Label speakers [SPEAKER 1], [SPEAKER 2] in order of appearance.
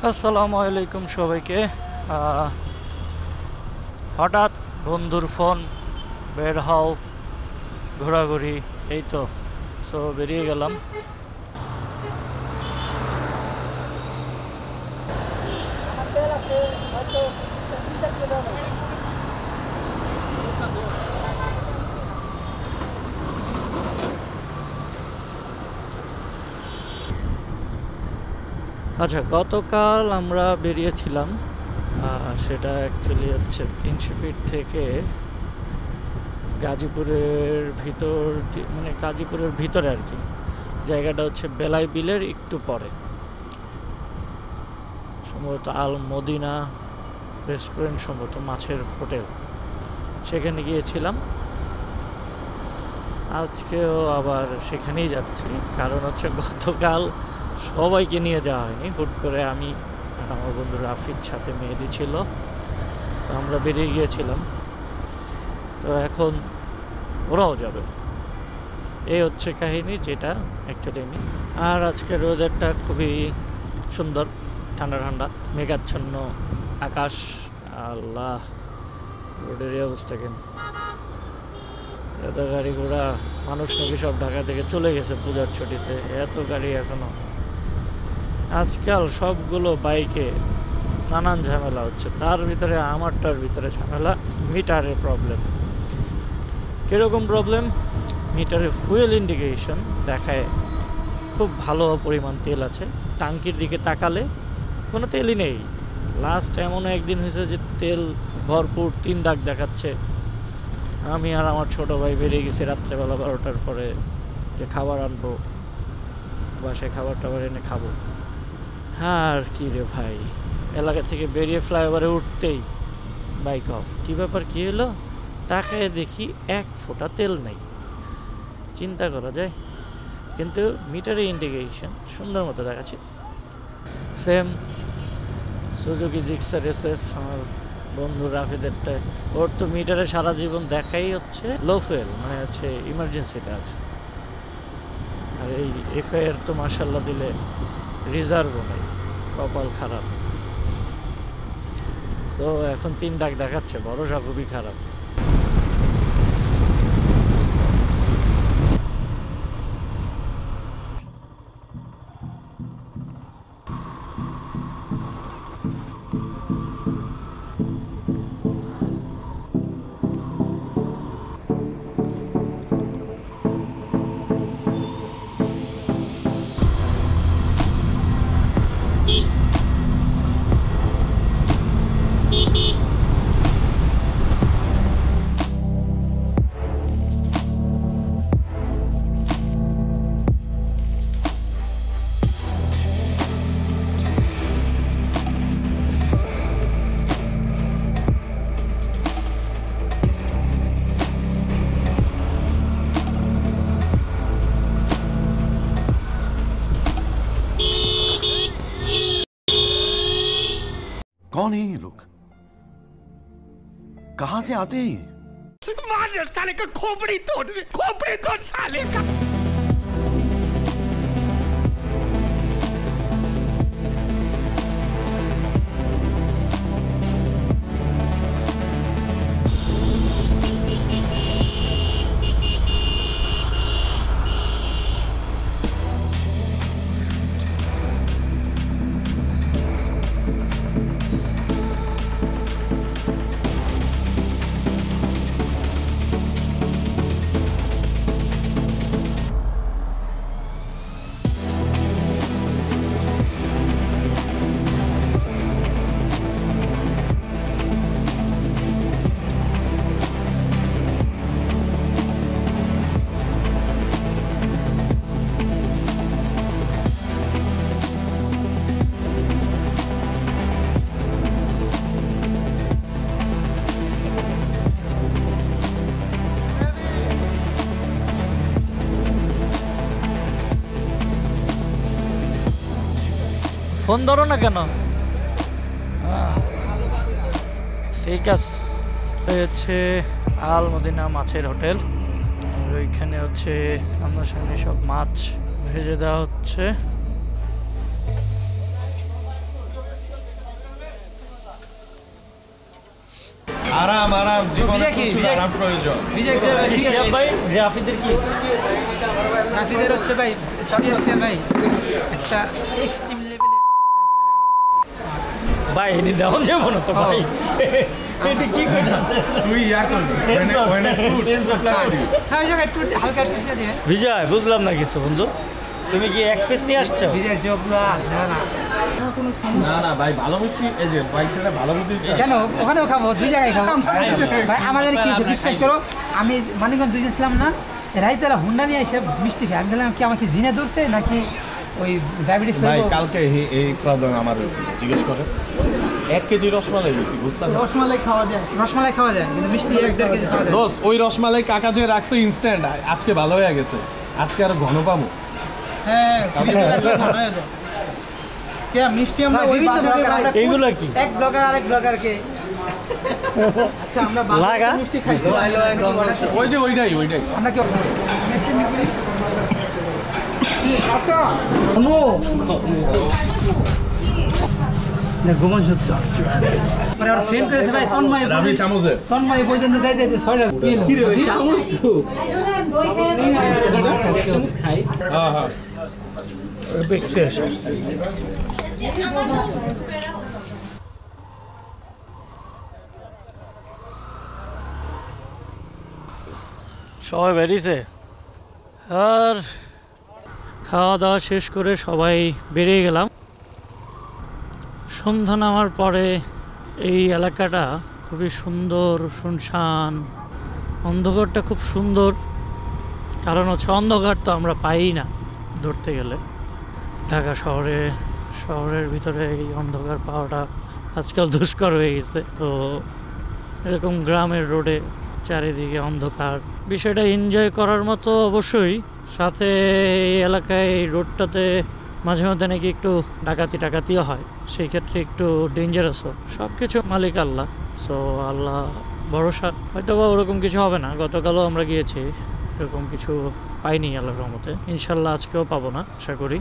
[SPEAKER 1] আসসালামু আলাইকুম সবাইকে। হঠাৎ বন্ধুর ফোন, বের হও ঘোরাঘুরি, এই তো সো বেরিয়ে গেলাম। আচ্ছা, গতকাল আমরা বেরিয়েছিলাম, সেটা অ্যাকচুয়ালি হচ্ছে 300 ফিট থেকে গাজীপুরের ভিতর, মানে গাজীপুরের ভিতরে আর কি। জায়গাটা হচ্ছে বেলাই বিলের একটু পরে, সম্ভবত আল মদিনা রেস্টুরেন্ট, সম্ভবত মাছের হোটেল, সেখানে গিয়েছিলাম। আজকেও আবার সেখানেই যাচ্ছি, কারণ হচ্ছে গতকাল সবাইকে নিয়ে যাওয়া হয়নি, হুট করে আমি আর আমার বন্ধু রাফির সাথে মেহেদি ছিল, তো আমরা বেরিয়ে গিয়েছিলাম। তো এখন ওরাও যাবে, এই হচ্ছে কাহিনী, যেটা অ্যাকচুয়ালি আমি। আর আজকের ওয়েদারটা খুবই সুন্দর, ঠান্ডা ঠান্ডা, মেঘাচ্ছন্ন আকাশ। আল্লাহ, রোডের অবস্থা কেন, এত গাড়ি ঘোড়া, মানুষ নাকি সব ঢাকা থেকে চলে গেছে পূজার ছুটিতে, এত গাড়ি এখনো। আজকাল সবগুলো বাইকে নানান ঝামেলা হচ্ছে, তার ভিতরে আমারটার ভিতরে ঝামেলা, মিটারের প্রবলেম। কীরকম প্রবলেম? মিটারে ফুয়েল ইন্ডিকেশন দেখায় খুব ভালো পরিমাণ তেল আছে, টাঙ্কির দিকে তাকালে কোনো তেলই নেই। লাস্ট এমন একদিন হয়েছে যে তেল ভরপুর 3 দাগ দেখাচ্ছে। আমি আর আমার ছোটো ভাই বেরিয়ে গেছি রাত্রেবেলা 12টার পরে, যে খাবার আনবো, বাসায় খাবার টাবার এনে খাবো। হ্যাঁ, আর কি রে ভাই, এলাকা থেকে বেরিয়ে ফ্লাইওভারে উঠতেই বাইক অফ। কী ব্যাপার, কী হলো? তাকায় দেখি 1 ফোঁটা তেল নেই। চিন্তা করা যায়, কিন্তু মিটারে ইন্ডিকেশন সুন্দর মতো দেখাচ্ছে। সেম সুজুকি জিক্সার SF, আমার বন্ধু রাফিদেরটা, ওর তো মিটারে সারা জীবন দেখাই হচ্ছে লো ফুয়েল, মানে হচ্ছে ইমার্জেন্সিতে আছে। আর এই FIR তো মার্শাল্লাহ দিলে রিজার্ভও নেই, কপাল খারাপ। তো এখন 3 দাগ দেখাচ্ছে, ভরসা খুবই খারাপ।
[SPEAKER 2] कौन है ये लोग? कहां से आते हैं ये?
[SPEAKER 3] मार साले का खोपड़ी तोड़ साले का।
[SPEAKER 1] ফোন ধরো না কেন? ঠিক আছে, এই হচ্ছে আল মদিনা মাছের হোটেল, আর ওইখানে হচ্ছে সামনাসামনি সব মাছ ভেজে দেওয়া হচ্ছে।
[SPEAKER 4] আরাম আরাম জীবনে
[SPEAKER 5] বিজয় কি?
[SPEAKER 4] প্রচুর
[SPEAKER 5] বিজয়-
[SPEAKER 4] আরাম প্রয়োজন।
[SPEAKER 5] বিজয়
[SPEAKER 1] কি শিহাব ভাই রাফিদের কি
[SPEAKER 5] রাফিদের হচ্ছে ভাই সিরিয়াসলি ভাই একটা এক্সট্রিম লেভেলে
[SPEAKER 1] ভাই এটি দেওয়া যাবো না তো ভাই এটি কি করতেছে
[SPEAKER 4] তুই ইয়া করবি
[SPEAKER 5] হ্যাঁ ওই জায়গায় একটু হালকা একটু দিয়ে
[SPEAKER 1] বিজয় বুঝলাম না কিছু বন্ধু তুমি কি এক পিস নিয়ে আসছো
[SPEAKER 5] বিজয় যোগলা না না কোনো সমস্যা
[SPEAKER 4] না না ভাই ভালো মিষ্টি এই যে বাইক ছেড়ে ভালো বুদ্ধি
[SPEAKER 5] কেন ওখানেও খাবো দুই জায়গায় খাবো ভাই আমাদের কি হয়েছে, বিশ্বাস করো আমি মানিকগঞ্জ দুই দিন ছিলাম না রাইতে এরা হুন্ডা নিয়ে এসে মিষ্টি খাই আমি বললাম কি আমাকে জিনে ধরছে নাকি ওই ডায়াবেটিস
[SPEAKER 4] ভাই কালকে এই প্রবলেম আমার হয়েছিল জিজ্ঞেস করে 1 কেজি রসমালাই হয়েছি বুঝতে
[SPEAKER 5] রসমালাই খাওয়া যায় কিন্তু মিষ্টি 1-1.5 কেজি খাওয়া যায়
[SPEAKER 4] দোস্ত ওই রসমালাই কাকা যে রাখছে ইনস্ট্যান্ট আজকে ভালো হয়ে গেছে আজকে আর ঘন পাবো
[SPEAKER 6] হ্যাঁ ফ্রিজে রাখলে ভালো হয়ে যায় কে মিষ্টি আমরা ওই
[SPEAKER 5] বিভিন্ন
[SPEAKER 6] বাজারে
[SPEAKER 5] ব্লগার আমরা
[SPEAKER 1] এইগুলো কি
[SPEAKER 5] এক ব্লগার আরেক ব্লগারকে
[SPEAKER 6] আচ্ছা আমরা
[SPEAKER 1] লাগা?
[SPEAKER 6] বাজারে মিষ্টি খাইছি
[SPEAKER 4] ওই যে ওইটাই
[SPEAKER 5] আমরা কি গোমন সূত্র মানে আমার ফ্রেন্ড করেছে ভাই তন্ময়
[SPEAKER 4] রাবি চামচে
[SPEAKER 5] তন্ময় পর্যন্ত যাইতে যাইতে 6টা কি রে চামচ তো খাই
[SPEAKER 4] হ্যাঁ হ্যাঁ
[SPEAKER 1] বিগ টেস্ট সবাই বেরিয়েছে আর খাওয়া দাওয়া শেষ করে সবাই বেরিয়ে গেলাম সন্ধ্যা নামার পরে এই এলাকাটা খুবই সুন্দর শুনশান অন্ধকারটা খুব সুন্দর কারণ হচ্ছে অন্ধকার তো আমরা পাই না ধরতে গেলে ঢাকা শহরের ভিতরে এই অন্ধকার পাওয়াটা আজকাল দুষ্কর হয়ে গেছে তো এরকম গ্রামের রোডে চারিদিকে অন্ধকার বিষয়টা এনজয় করার মতো অবশ্যই সাথে এই এলাকায় এই রোডটাতে মাঝে মধ্যে নাকি একটু ডাকাতিও হয় সেই ক্ষেত্রে একটু ডেঞ্জারাসও সব কিছু মালিক আল্লাহ সো আল্লাহ ভরসা হয়তো বা ওরকম কিছু হবে না গতকালও আমরা গিয়েছি এরকম কিছু পাইনি আল্লাহর রহমতে ইনশাল্লাহ আজকেও পাবো না আশা করি